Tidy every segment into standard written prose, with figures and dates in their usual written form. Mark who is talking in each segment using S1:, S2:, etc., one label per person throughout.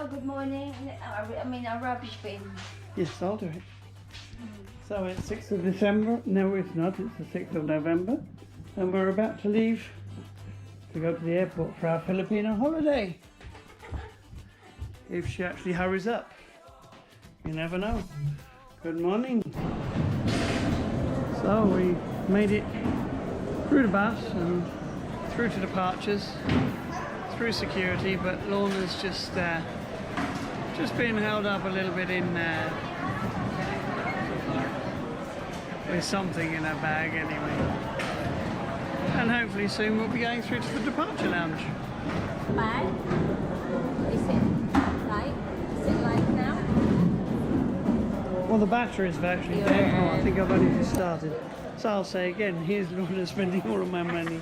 S1: hello, good morning. I mean, a rubbish bin.
S2: Yes, I'll do it. So it's 6th of December. No, it's not. It's the 6th of November. And we're about to leave to go to the airport for our Filipino holiday. If she actually hurries up. You never know. Good morning. So we made it through the bus and through to departures, through security, but Lorna's just being held up a little bit in with something in her bag anyway. And hopefully soon we'll be going through to the departure lounge.
S1: Bad? Is it light? Is it light now?
S2: Well, the battery's virtually dead. Oh, I think I've only just started. So I'll say again, here's Lorna spending all of my money.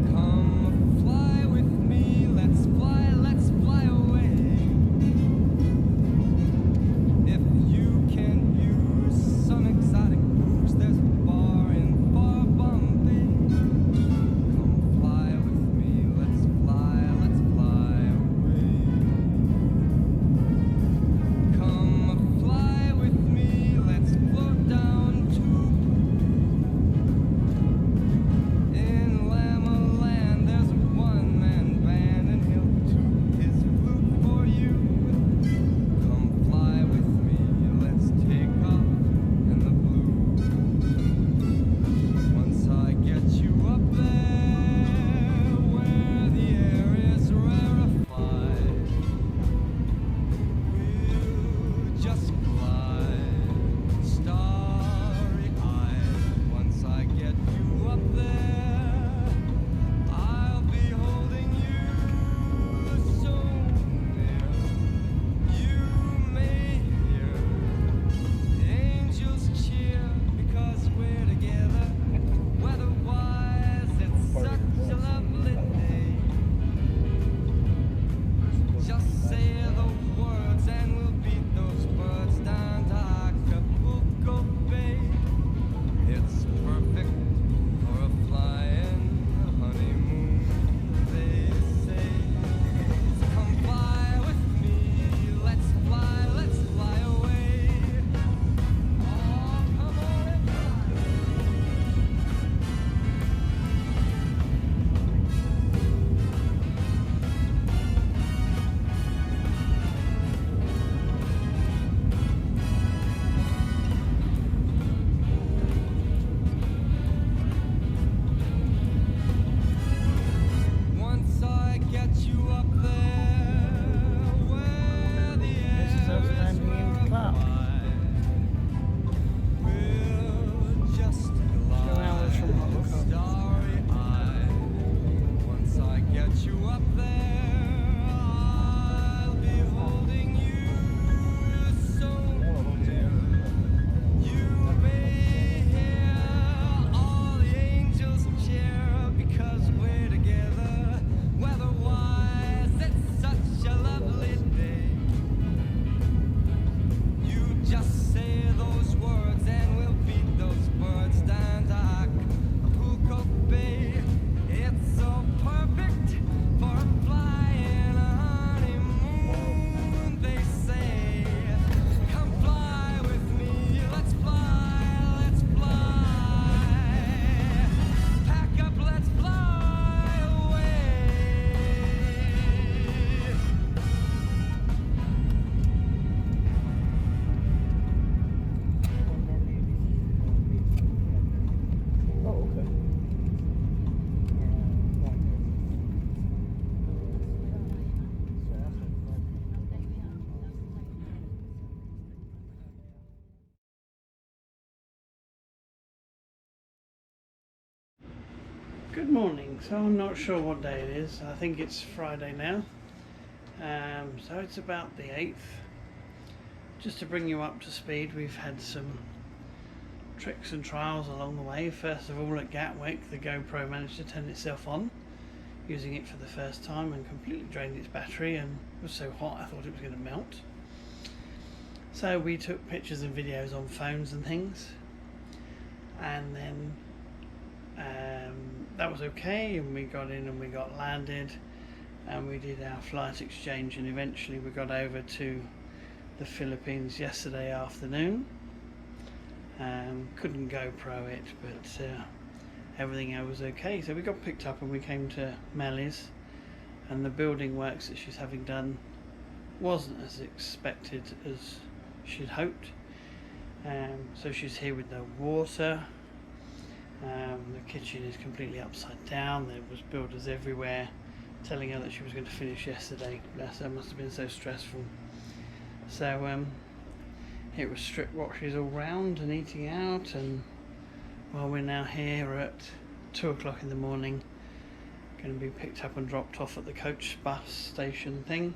S3: Come fly with up there, I'll be holding you so dear. You may hear all the angels cheer because we're together. Weather-wise, it's such a lovely day. You just say those words and we'll beat those birds down to Acapulco Bay. It's so perfect for a flying honeymoon, they say. Come fly with me, let's fly, let's fly. Pack up, let's fly away.
S2: Oh, okay. Good morning. So I'm not sure what day it is. I think it's Friday now. So it's about the 8th. Just to bring you up to speed, we've had some tricks and trials along the way. First of all, at Gatwick, the GoPro managed to turn itself on, using it for the first time, and completely drained its battery, and it was so hot I thought it was going to melt. So we took pictures and videos on phones and things, and then that was okay, and we got in and we got landed, and we did our flight exchange, and eventually we got over to the Philippines yesterday afternoon. Couldn't GoPro it, but everything else was okay. So we got picked up and we came to Melli's, and the building works that she's having done wasn't as expected as she'd hoped. So she's here with no water. The kitchen is completely upside down. There was builders everywhere telling her that she was going to finish yesterday. Bless her, must have been so stressful. So it was strip washes all round and eating out, and well, we're now here at 2 o'clock in the morning, going to be picked up and dropped off at the coach bus station thing,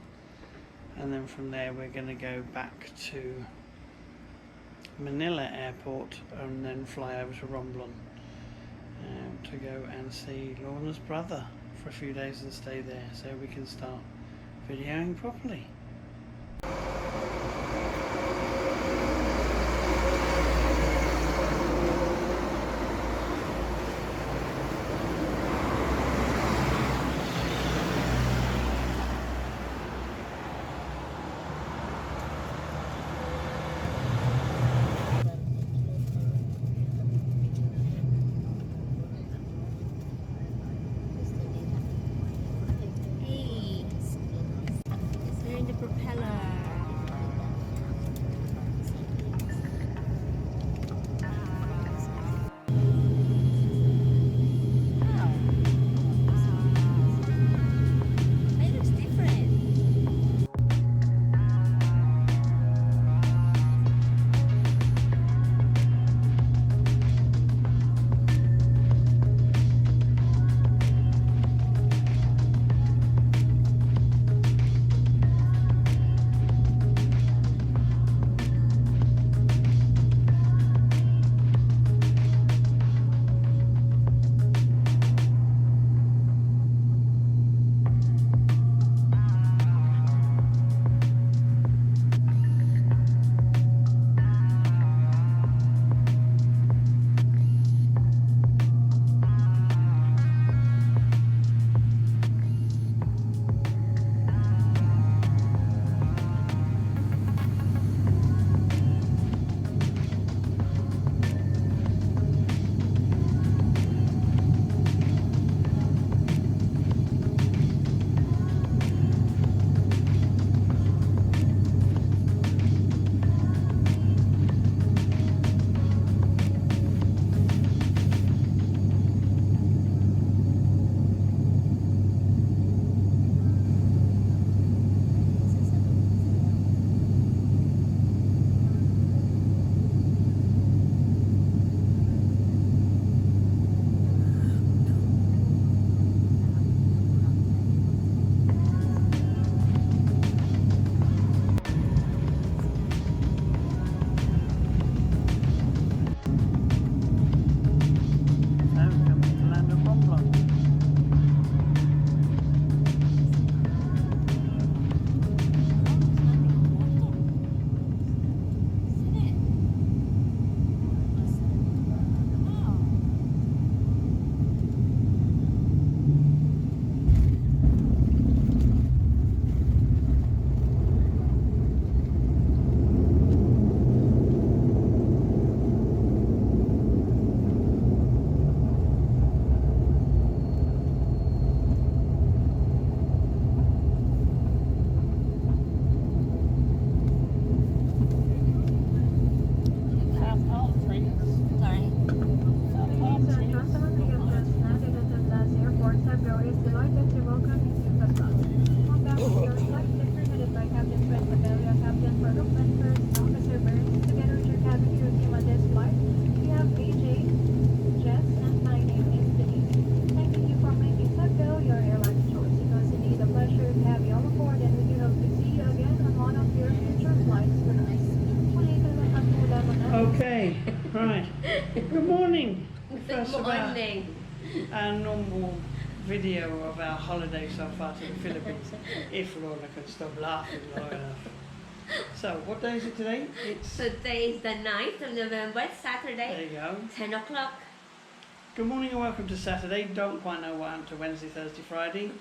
S2: and then from there we're going to go back to Manila Airport and then fly over to Romblon to go and see Lorna's brother for a few days and stay there so we can start videoing properly.
S1: Hey, it's very
S2: first
S1: Good
S2: of our
S1: morning.
S2: normal video of our holiday so far to the Philippines, if Lorna could stop laughing long enough. So, what day is it today? It's
S1: Today is the 9th of November,
S2: there
S1: Saturday,
S2: you go.
S1: 10 o'clock.
S2: Good morning and welcome to Saturday. Don't quite know what happened to Wednesday, Thursday, Friday.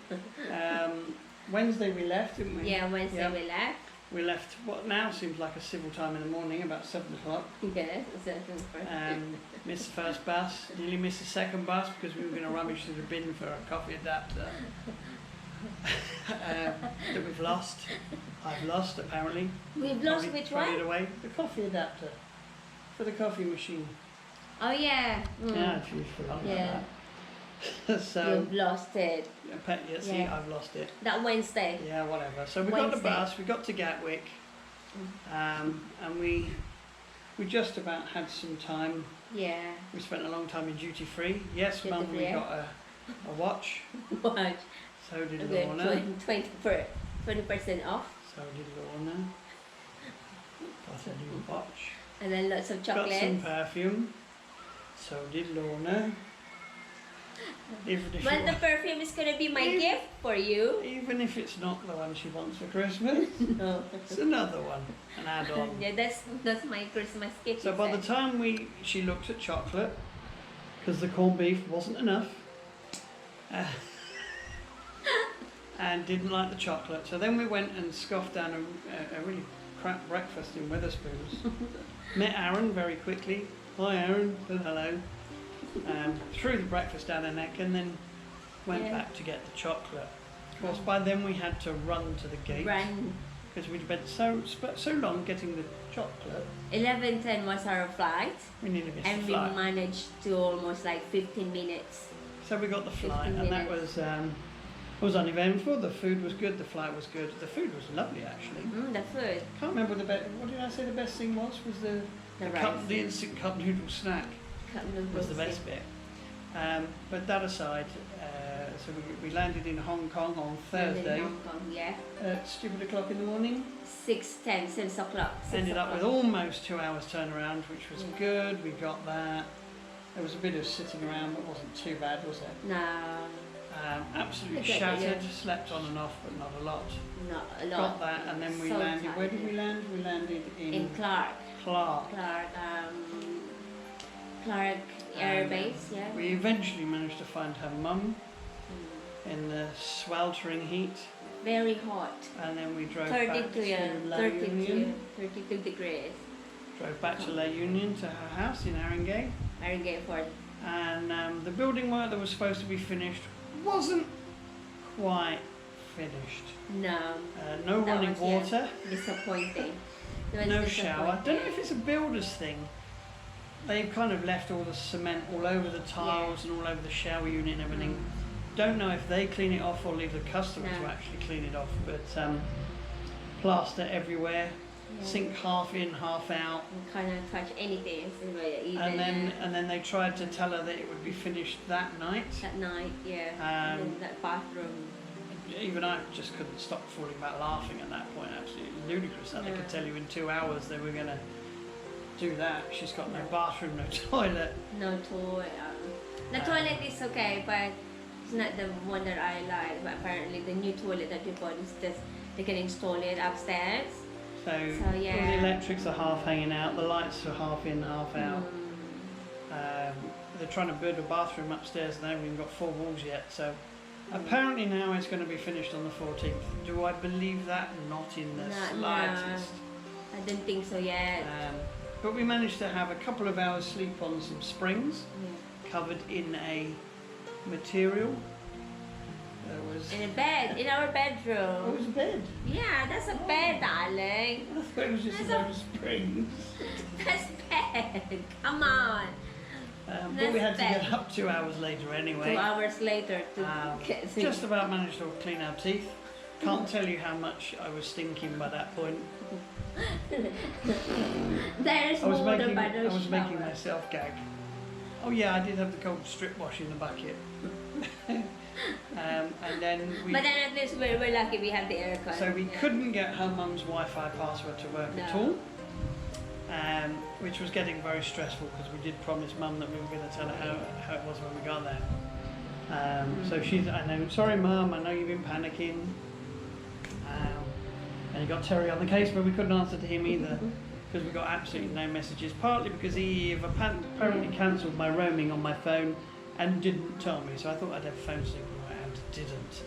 S2: Wednesday we left, didn't we?
S1: Yeah, Wednesday
S2: Yep.
S1: we left.
S2: We left what now seems like a civil time in the morning, about 7 o'clock.
S1: Yes,
S2: Missed the first bus, nearly missed the second bus because we were going to rummage through the bin for a coffee adapter that we've lost. I've lost apparently.
S1: We've lost
S2: Probably
S1: which
S2: thrown it
S1: one?
S2: away. The coffee adapter for the coffee machine.
S1: Oh yeah. Mm.
S2: Yeah, if you've forgotten
S1: Yeah.
S2: about that. So,
S1: You've lost it.
S2: see,
S1: Yeah.
S2: I've lost it.
S1: That Wednesday.
S2: Yeah, whatever. So we got the
S1: Wednesday.
S2: bus, we got to Gatwick, and we just about had some time.
S1: Yeah.
S2: We spent a long time in duty free. Yes,
S1: Duty
S2: Mum,
S1: free,
S2: we
S1: yeah.
S2: got a watch.
S1: Watch.
S2: So did
S1: Okay,
S2: Lorna.
S1: 20% off.
S2: So did Lorna. Got a new watch.
S1: And then lots of
S2: Got some
S1: chocolates.
S2: perfume. So did Lorna. Even if,
S1: But the
S2: it,
S1: perfume is gonna be my
S2: Even-
S1: gift for you.
S2: even if it's not the one she wants for Christmas,
S1: No.
S2: it's another one, an add-on.
S1: Yeah, that's my Christmas gift.
S2: So
S1: you
S2: by the
S1: said.
S2: time she looked at chocolate, because the corned beef wasn't enough, and didn't like the chocolate. So then we went and scoffed down a really crap breakfast in Wetherspoons. Met Aaron very quickly. Hi Aaron, said hello. Threw the breakfast down her neck and then went
S1: Yeah.
S2: back to get the chocolate. Of course, by then we had to run to the gate
S1: Run.
S2: because we'd spent so long getting the chocolate.
S1: 11:10 was our flight,
S2: We nearly missed
S1: and
S2: the
S1: we
S2: flight.
S1: managed to almost like 15 minutes.
S2: So we got the flight,
S1: 15
S2: and that
S1: minutes.
S2: was uneventful. The food was good. The flight was good. The food was lovely, actually.
S1: The food,
S2: Can't remember what did I say the best thing was? Was the
S1: rice,
S2: the instant cup noodle snack
S1: cup
S2: was
S1: noodles,
S2: the best bit. But that aside, so we landed in Hong Kong on
S1: And in
S2: Thursday
S1: Hong Kong, yeah.
S2: at stupid o'clock in the morning.
S1: 6:10, 6 o'clock. 6
S2: Ended up with
S1: o'clock.
S2: almost 2 hours turnaround, which was
S1: Yeah.
S2: good. We got that. There was a bit of sitting around, but wasn't too bad, was it?
S1: No,
S2: Absolutely
S1: Okay,
S2: shattered.
S1: yeah.
S2: Slept on and off, but not a lot.
S1: not a lot.
S2: Got that, and then we
S1: So
S2: landed. Where did
S1: tired.
S2: we land? We landed
S1: In Clark,
S2: Clark.
S1: Clark Air
S2: And,
S1: Base, yeah.
S2: We eventually managed to find her mum
S1: Mm.
S2: in the sweltering heat,
S1: Very hot.
S2: and then we drove back
S1: 32, yeah,
S2: to La
S1: 32,
S2: Union.
S1: 32 degrees.
S2: Drove back to La Union to her house in Haringey,
S1: Haringey Fort.
S2: and the building work that was supposed to be finished wasn't quite finished.
S1: No,
S2: No
S1: That
S2: running
S1: was, yeah.
S2: water.
S1: disappointing. It was
S2: No shower. Don't know
S1: disappointing.
S2: if it's a builder's thing. They've kind of left all the cement all over the tiles and all over the shower unit and everything. Don't know if they clean it off or leave the customer
S1: No.
S2: to actually clean it off. But plaster everywhere,
S1: Yeah.
S2: sink half in, half out.
S1: You cannot touch anything. So even
S2: And then they tried to tell her that it would be finished that night.
S1: at night, yeah. And then that bathroom.
S2: Even I just couldn't stop falling back laughing at that point. Absolutely ludicrous that they could
S1: Yeah.
S2: tell you in 2 hours they were going to do that. She's got no bathroom, no toilet.
S1: No toilet. The toilet is okay, but it's not the one that I like. But apparently, the new toilet that we bought is just they can install it upstairs.
S2: So,
S1: So, yeah.
S2: all the electrics are half hanging out, the lights are half in, half out. They're trying to build a bathroom upstairs and they haven't even got 4 walls yet. So apparently now it's going to be finished on the 14th. Do I believe that? Not in the
S1: No.
S2: slightest.
S1: I don't think so yet.
S2: But we managed to have a couple of hours sleep on some springs
S1: Yeah.
S2: covered in a material. There was,
S1: In a bed, in our
S2: it
S1: bedroom.
S2: was a bed.
S1: Yeah, that's a bed, darling.
S2: I thought it was just a
S1: That's a-
S2: load of springs.
S1: That's bed. Come on.
S2: But we had to
S1: That's
S2: get up 2 hours later anyway.
S1: 2 hours later to get
S2: Just about managed to clean our teeth. Can't tell you how much I was stinking by that point.
S1: There's
S2: I was
S1: water
S2: making
S1: by the
S2: I was making
S1: shower.
S2: myself gag. Oh yeah, I did have the cold strip wash in the bucket. And then we
S1: But then at least we're lucky we have the aircon.
S2: so we
S1: Yeah.
S2: couldn't get her mum's Wi-Fi password to work at
S1: No.
S2: all. which was getting very stressful because we did promise Mum that we were going to tell her how it was when we got there. So she's, I know, sorry Mum, I know you've been panicking. And he got Terry on the case, but we couldn't answer to him either because we got absolutely no messages. Partly because he apparently cancelled my roaming on my phone and didn't tell me, so I thought I'd have phone signal and didn't.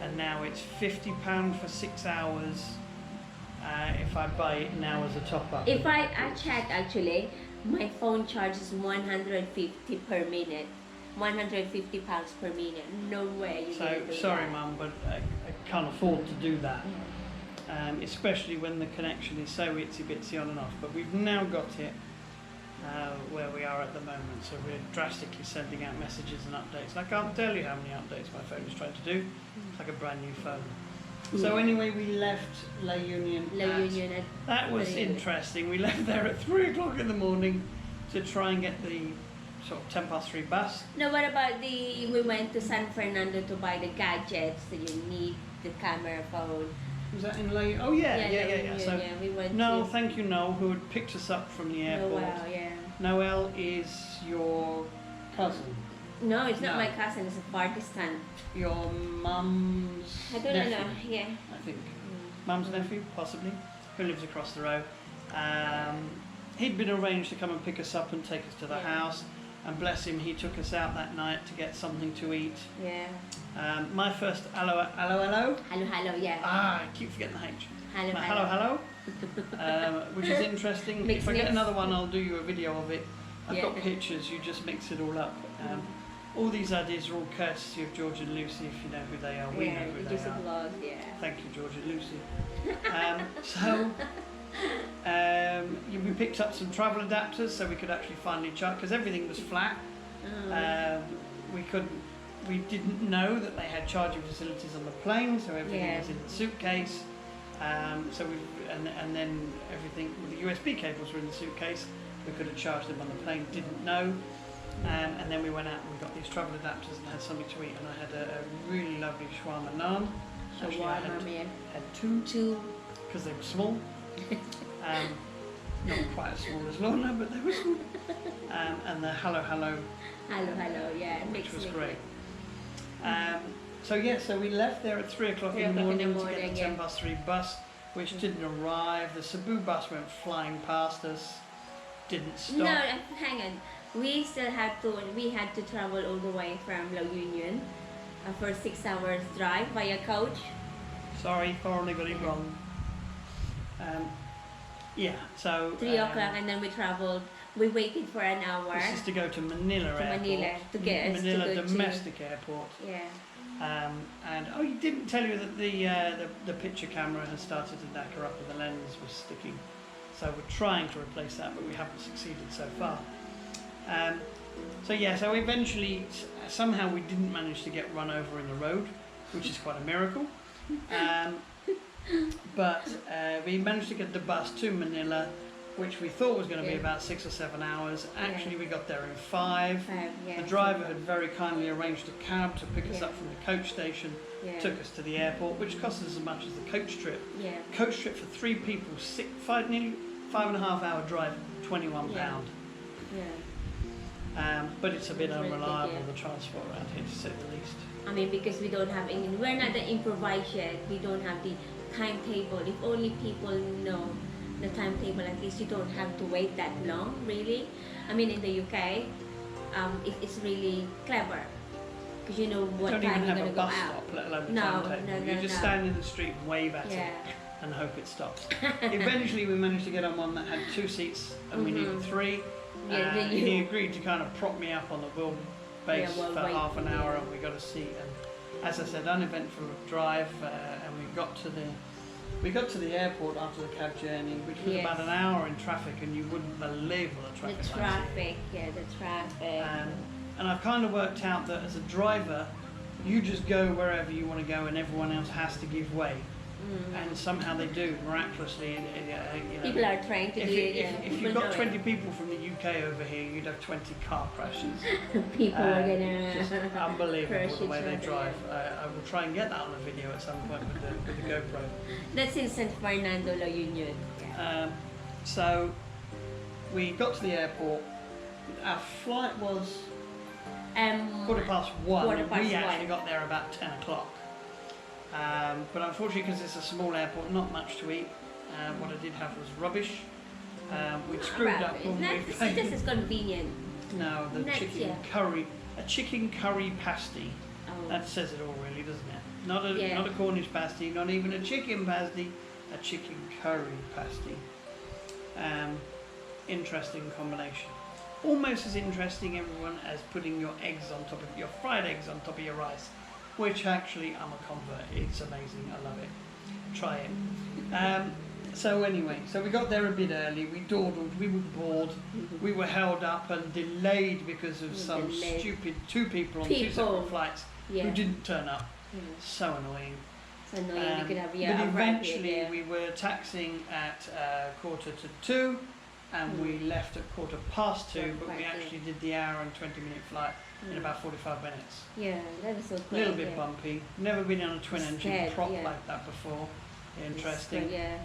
S2: And now it's £50 for 6 hours if I buy it now as a top up.
S1: If I checked actually, my phone charges 150 per minute. 150 pounds per minute. No way.
S2: So sorry, Mum, but I can't afford to do that. Especially when the connection is so itsy bitsy on and off. But we've now got it where we are at the moment, so we're drastically sending out messages and updates. And I can't tell you how many updates my phone is trying to do. It's like a brand new phone. So anyway, we left La Union. That was interesting. We left there at 3 o'clock in the morning to try and get the sort of 3:10 bus.
S1: No, what about we went to San Fernando to buy the gadgets that you need, the camera, phone.
S2: Was that in La Union? Oh yeah. So
S1: we went
S2: Noel, thank you Noel, who had picked us up from the airport. Noel is your cousin.
S1: No, it's not my cousin, it's a Pakistan.
S2: Your mum's
S1: I don't
S2: nephew,
S1: know, yeah.
S2: I think. Mum's nephew, possibly, who lives across the road. He'd been arranged to come and pick us up and take us to the house. And bless him, he took us out that night to get something to eat.
S1: Yeah.
S2: My first hello.
S1: Hello, yeah.
S2: I keep forgetting the H.
S1: Hello.
S2: Which is interesting.
S1: Mix.
S2: If I get another one, I'll do you a video of it. I've got pictures, you just mix it all up. All these ideas are all courtesy of George and Lucy, if you know who they are. We know who they are.
S1: Vlog,
S2: Thank you, George and Lucy. We picked up some travel adapters so we could actually finally charge, because everything was flat. We didn't know that they had charging facilities on the plane, so everything was in the suitcase. And then everything, the USB cables were in the suitcase. We could have charged them on the plane, didn't know. And then we went out and we got these travel adapters and had something to eat. And I had a really lovely shawarma naan. Actually, I had two because they were small. Not quite as small as Lorna, but they were small. And the hello, which was great. So we left there at 3 o'clock in the morning to get the 3:10 bus, which didn't arrive. The Cebu bus went flying past us, didn't stop.
S1: No, hang on. We had to travel all the way from La Union for 6 hours drive via coach.
S2: Sorry, probably got it wrong. So
S1: 3 o'clock, and then we traveled. We waited for an hour.
S2: This is to go to Manila Airport.
S1: To get us
S2: Manila
S1: to go
S2: domestic airport.
S1: Yeah.
S2: And you didn't tell you that the picture camera has started to knacker up and the lens was sticking. So we're trying to replace that, but we haven't succeeded so far. So eventually, somehow we didn't manage to get run over in the road, which is quite a miracle. But we managed to get the bus to Manila, which we thought was going to be about 6 or 7 hours. Actually, we got there in 5. The driver had very kindly arranged a cab to pick us up from the coach station, took us to the airport, which cost us as much as the coach trip. Coach trip for 3 people, nearly 5.5 hour drive, £21. But it's a bit unreliable, the transport around here, to say the least.
S1: I mean, because we don't have any, we're not the improvised yet. We don't have the timetable. If only people know the timetable, at least you don't have to wait that long, really. I mean, in the UK, it's really clever because you know what time you're going to go out.
S2: Stop, let alone a timetable. You just stand in the street and wave at it and hope it stops. Eventually, we managed to get on one that had 2 seats and we needed 3. He agreed to kind of prop me up on the wheelbase for half an hour, and we got a seat. And as I said, uneventful drive, and we got to the airport after the cab journey, which was about an hour in traffic, and you wouldn't believe what the traffic was.
S1: The traffic.
S2: And I've kind of worked out that as a driver, you just go wherever you want to go, and everyone else has to give way. And somehow they do, miraculously.
S1: People are trying to do it.
S2: If you've got 20 people from the UK over here, you'd have 20 car crashes.
S1: People are gonna
S2: just unbelievable the way they drive. I will try and get that on a video at some point with the GoPro.
S1: That's in San Fernando, La Union.
S2: So we got to the airport. Our flight was 1:15. We actually
S1: 1:15.
S2: got there about 10 o'clock. But unfortunately, because it's a small airport, not much to eat. What I did have was rubbish. We screwed up when we
S1: This is convenient.
S2: No, the
S1: Next
S2: chicken
S1: year.
S2: curry, a chicken curry pasty.
S1: Oh.
S2: That says it all, really, doesn't it? Not a
S1: Yeah.
S2: not a Cornish pasty, not even a chicken pasty, a chicken curry pasty. Interesting combination. Almost as interesting, everyone, as putting your eggs on top of your fried eggs on top of your rice, which actually I'm a convert. It's amazing. I love it. Try it. So anyway, so we got there a bit early. We dawdled. We were bored. We were held up and delayed because of some
S1: Delayed.
S2: stupid two people on two
S1: People.
S2: separate flights
S1: Yeah.
S2: who didn't turn up.
S1: Mm.
S2: So annoying.
S1: So annoying. You could have
S2: But
S1: yeah.
S2: eventually we were taxing at 1:45, and we left at 2:15. But we
S1: 2:15.
S2: actually did the hour and 20-minute flight in about 45 minutes.
S1: Yeah, that was so
S2: A
S1: cool.
S2: little bit
S1: yeah.
S2: bumpy. Never been on a twin-engine
S1: Scared,
S2: prop
S1: yeah.
S2: like that before.
S1: It's
S2: Interesting.
S1: good, yeah.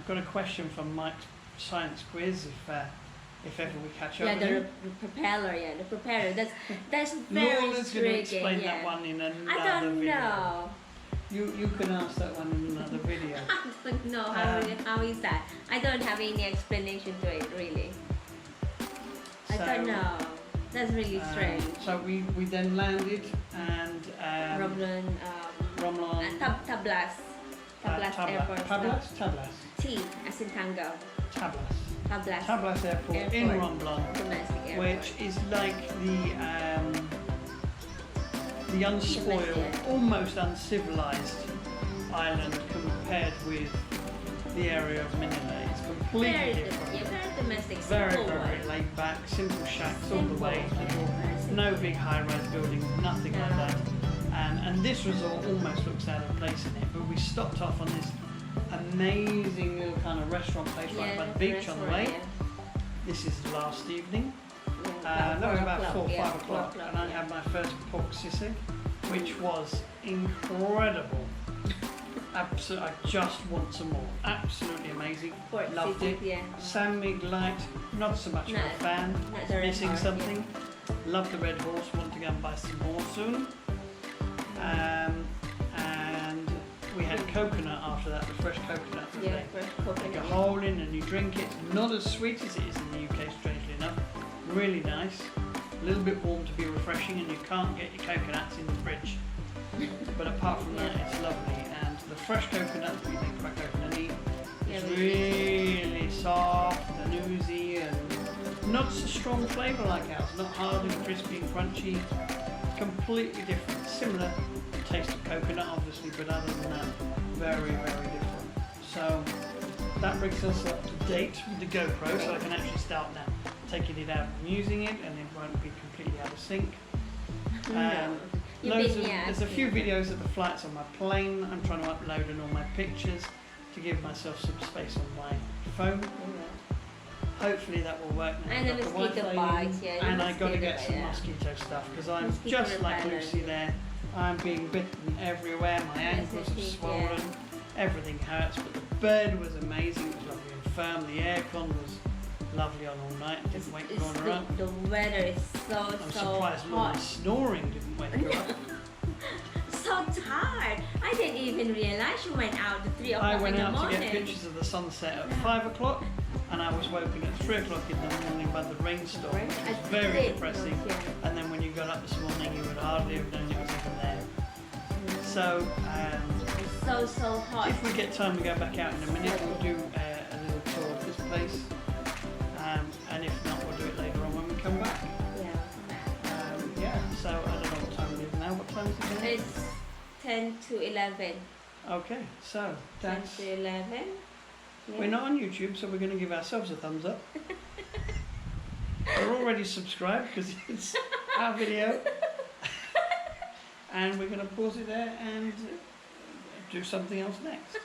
S2: Got a question from Mike's science quiz if ever we catch up
S1: Yeah,
S2: with
S1: the
S2: him.
S1: propeller. Yeah, the propeller. That's very
S2: Lorna's going to explain
S1: intriguing.
S2: that
S1: Yeah.
S2: one in another
S1: I don't
S2: video.
S1: know.
S2: You can ask that one in another video.
S1: I don't know how is that. I don't have any explanation to it really. I
S2: So,
S1: don't know. That's really strange.
S2: So we then landed and
S1: Romlan,
S2: Romlan,
S1: Tablas Airport.
S2: Tablas
S1: T as in Tango.
S2: Tablas Airport in Romlan,
S1: Domestic airport.
S2: which is like the unspoiled,
S1: Yeah.
S2: almost uncivilized island compared with the area of Manila. It's completely
S1: very,
S2: different.
S1: yeah, very domestic.
S2: Very,
S1: simple
S2: very
S1: one.
S2: laid back, simple shacks all the
S1: Simple,
S2: way.
S1: yeah, very simple.
S2: No big high-rise buildings, nothing like
S1: No.
S2: that. And this resort almost looks out of place in it, but we stopped off on this amazing little kind of restaurant place right by the beach on the way. This is the last evening. That was about 4 or 5 o'clock, and I had my first pork sisig, which was incredible. Absolutely, I just want some more. Absolutely amazing.
S1: Pork
S2: Loved
S1: sisig,
S2: it.
S1: yeah.
S2: Samig light, not so much of
S1: No,
S2: a fan.
S1: not the red
S2: Missing
S1: horse,
S2: something. Love the Red Horse. Want to go and buy some more soon. And we had coconut after that, the fresh coconut.
S1: Yeah,
S2: They
S1: fresh
S2: make a
S1: coconut.
S2: hole in and you drink it. Not as sweet as it is in the UK, strangely enough. Really nice. A little bit warm to be refreshing, and you can't get your coconuts in the fridge. But apart from that, it's lovely. And the fresh coconut we make quite coconutty.
S1: Yeah,
S2: It's
S1: really
S2: really soft and oozy and not so strong flavour like ours. Not hard and crispy and crunchy. Completely different. Similar taste of coconut, obviously, but other than that, very, very different. So that brings us up to date with the GoPro, so I can actually start now taking it out and using it, and it won't be completely out of sync.
S1: No. You've
S2: Loads
S1: been,
S2: of,
S1: yeah,
S2: there's a few
S1: asking.
S2: videos of the flights on my plane. I'm trying to upload and all my pictures to give myself some space on my phone. Hopefully that will work now.
S1: And the
S2: I've got
S1: mosquito
S2: Wi-Fi in,
S1: bites, yeah,
S2: and
S1: the
S2: I got to get
S1: mosquito,
S2: some
S1: yeah.
S2: mosquito stuff because I'm
S1: Mosquito
S2: just like
S1: repellent,
S2: Lucy
S1: yeah.
S2: there. I'm being bitten everywhere. My
S1: Yes,
S2: ankles are
S1: indeed,
S2: swollen.
S1: yeah.
S2: Everything hurts, but the bed was amazing. It was lovely and firm. The aircon was lovely on all night. Didn't wake Lorna up.
S1: The weather is so
S2: I'm
S1: so
S2: surprised Lorna's
S1: hot.
S2: snoring didn't wake her up.
S1: So tired. I didn't even realize you went out at 3 o'clock
S2: I went
S1: in the
S2: out to
S1: morning.
S2: get pictures of the sunset at 5 o'clock, and I was woken at 3 o'clock in the morning by the rainstorm, which was
S1: I
S2: very
S1: did,
S2: depressing.
S1: yeah.
S2: And then when you got up this morning, you would hardly have known it was even there. So,
S1: It's so hot.
S2: if we get time to go back out in a minute, we'll do a little tour of this place. And if not, we'll do it later on when we come back.
S1: Yeah.
S2: So I don't know what time it is now. What time is it now?
S1: It's 10 to 11.
S2: Okay, so
S1: 10
S2: that's...
S1: to 11. Yeah.
S2: We're not on YouTube, so we're going to give ourselves a thumbs up. We're already subscribed because it's our video. And we're going to pause it there and do something else next.